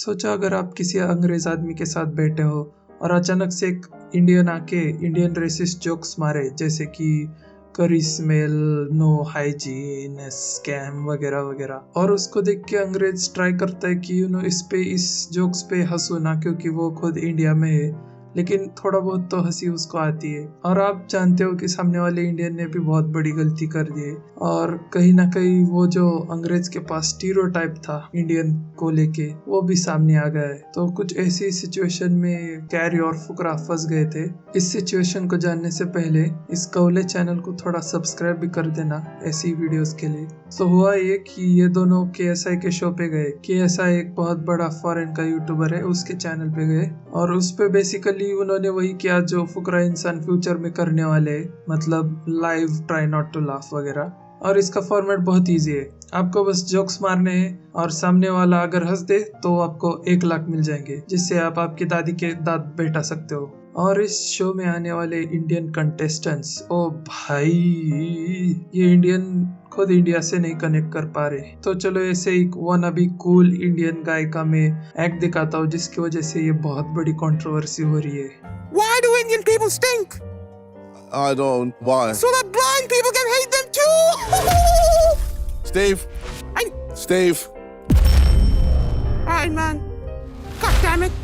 सोचो अगर आप किसी अंग्रेज आदमी के साथ बैठे हो और अचानक से एक इंडियन आके इंडियन रेसिस्ट जोक्स मारे, जैसे कि करी स्मेल, नो हाइजीन, स्कैम वगैरह वगैरह, और उसको देख के अंग्रेज ट्राई करता है कि इस जोक्स पे हंसो ना, क्योंकि वो खुद इंडिया में है, लेकिन थोड़ा बहुत तो हंसी उसको आती है। और आप जानते हो कि सामने वाले इंडियन ने भी बहुत बड़ी गलती कर दी है, और कहीं ना कहीं वो जो अंग्रेज के पास स्टीरियोटाइप था इंडियन को लेके, वो भी सामने आ गया है। तो कुछ ऐसी सिचुएशन में कैरी और फुकरा फंस गए थे। इस सिचुएशन को जानने से पहले इस कौले चैनल को थोड़ा सब्सक्राइब भी कर देना ऐसी वीडियोस के लिए। तो हुआ ये कि ये दोनों KSI के शो पे गए। KSI एक बहुत बड़ा फॉरेन का यूट्यूबर है, उसके चैनल पे गए और उस पे बेसिकली उन्होंने वही किया जो फुकरा इंसान फ्यूचर में करने वाले, मतलब live try not to laugh वगैरह। और इसका फॉर्मेट बहुत इजी है, आपको बस जोक्स मारने हैं और सामने वाला अगर हंस दे तो आपको 1 लाख मिल जाएंगे, जिससे आप आपकी दादी के दांत बैठा सकते हो। और इस शो में आने वाले इंडियन कंटेस्टेंट्स, ओ भाई, ये इंडियन खुद इंडिया से नहीं कनेक्ट कर पा रहे। तो चलो ऐसे एक wannabe कूल इंडियन गाय का मैं एक्ट दिखाता हूँ, जिसकी वजह से ये बहुत बड़ी कंट्रोवर्सी हो रही है। Why do Indian people stink? I don't. Why? So that blind people can hate them too! Steve. Steve. Alright, man. God damn it.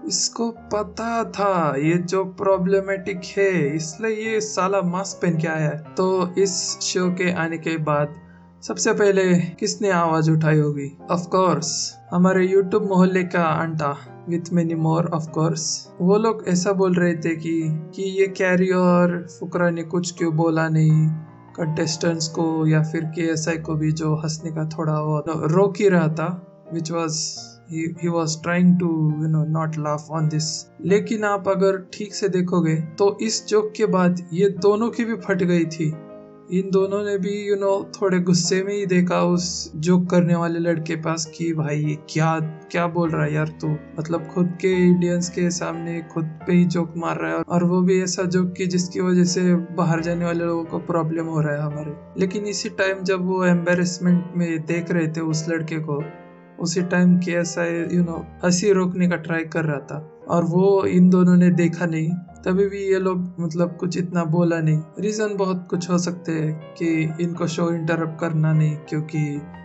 इसको पता था ये जो प्रॉब्लमेटिक है, इसलिए ये साला मास्क पहन के आया है। तो इस शो के आने के बाद सबसे पहले किसने आवाज उठाई होगी? ऑफ कोर्स हमारे यूट्यूब मोहल्ले का अंटा with many more. Of course वो लोग ऐसा बोल रहे थे कि ये कैरी और फुकरा ने कुछ क्यों बोला नहीं कंटेस्टेंट्स को, या फिर KSI को भी, जो हंसने का थोड़ा वो रोक ही रहा था, which was he was trying to not laugh on this। लेकिन आप अगर ठीक से देखोगे तो इस जोक के बाद ये दोनों की भी फट गई थी। इन दोनों ने भी थोड़े गुस्से में ही देखा उस जोक करने वाले लड़के पास कि भाई ये क्या बोल रहा है यार तू, मतलब खुद के इंडियंस के सामने खुद पे ही जोक मार रहा है, और वो भी ऐसा जोक की जिसकी वजह से बाहर जाने वाले लोगों को प्रॉब्लम हो रहा है हमारे। लेकिन इसी टाइम जब वो एम्बेरसमेंट में देख रहे थे उस लड़के को, उसी टाइम KSI हंसी रोकने का ट्राई कर रहा था, और वो इन दोनों ने देखा नहीं। तभी भी ये लोग मतलब कुछ इतना बोला नहीं। रीजन बहुत कुछ हो सकते हैं कि इनको शो इंटरप्ट करना नहीं, क्योंकि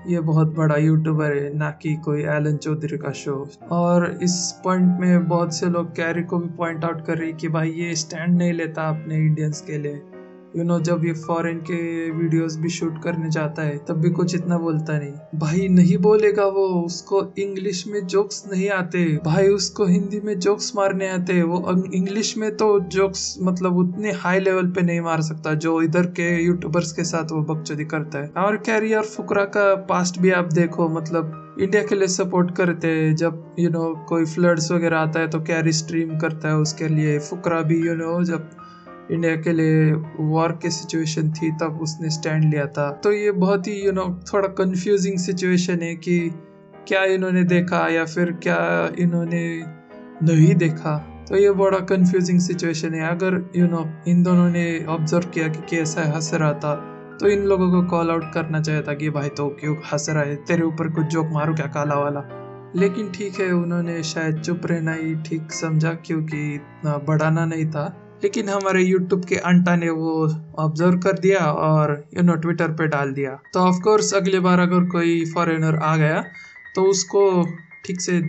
ये बहुत बड़ा यूट्यूबर है, ना कि कोई एलन चौधरी का शो। और इस पॉइंट में बहुत से लोग कैरी को भी पॉइंट आउट कर रही कि भाई ये स्टैंड नहीं लेता अपने इंडियंस के लिए। जब ये फॉरेन के वीडियोस भी शूट करने जाता है तब भी कुछ इतना बोलता नहीं। भाई नहीं बोलेगा वो, उसको इंग्लिश में जोक्स नहीं आते भाई, उसको हिंदी में जोक्स मारने आते। वो इंग्लिश में तो जोक्स मतलब उतने हाई लेवल पे नहीं मार सकता जो इधर के यूट्यूबर्स के साथ वो बकचोदी करता है। और कैरी और फुकरा का पास्ट भी आप देखो, मतलब इंडिया के लिए सपोर्ट करते हैं। जब कोई फ्लड्स वगैरह आता है तो कैरी स्ट्रीम करता है उसके लिए। फुकरा भी जब इंडिया के लिए वॉर की सिचुएशन थी तब उसने स्टैंड लिया था। तो ये बहुत ही थोड़ा कंफ्यूजिंग सिचुएशन है कि क्या इन्होंने देखा या फिर क्या इन्होंने नहीं देखा। तो ये बड़ा कंफ्यूजिंग सिचुएशन है। अगर इन दोनों ने ऑब्जर्व किया कि कैसा हंस रहा था तो इन लोगों को कॉल आउट करना चाहिए था कि भाई तो क्यों हंस रहा है, तेरे ऊपर कुछ जोक मारू क्या काला वाला। लेकिन ठीक है, उन्होंने शायद चुप रहना ही ठीक समझा क्योंकि इतना बढ़ाना नहीं था। लेकिन हमारे YouTube के अंटा ने वो ऑब्जर्व कर दिया और ट्विटर पे डाल दिया। तो ऑफ कोर्स अगली बार अगर कोई फॉरेनर आ गया तो उसको ठीक से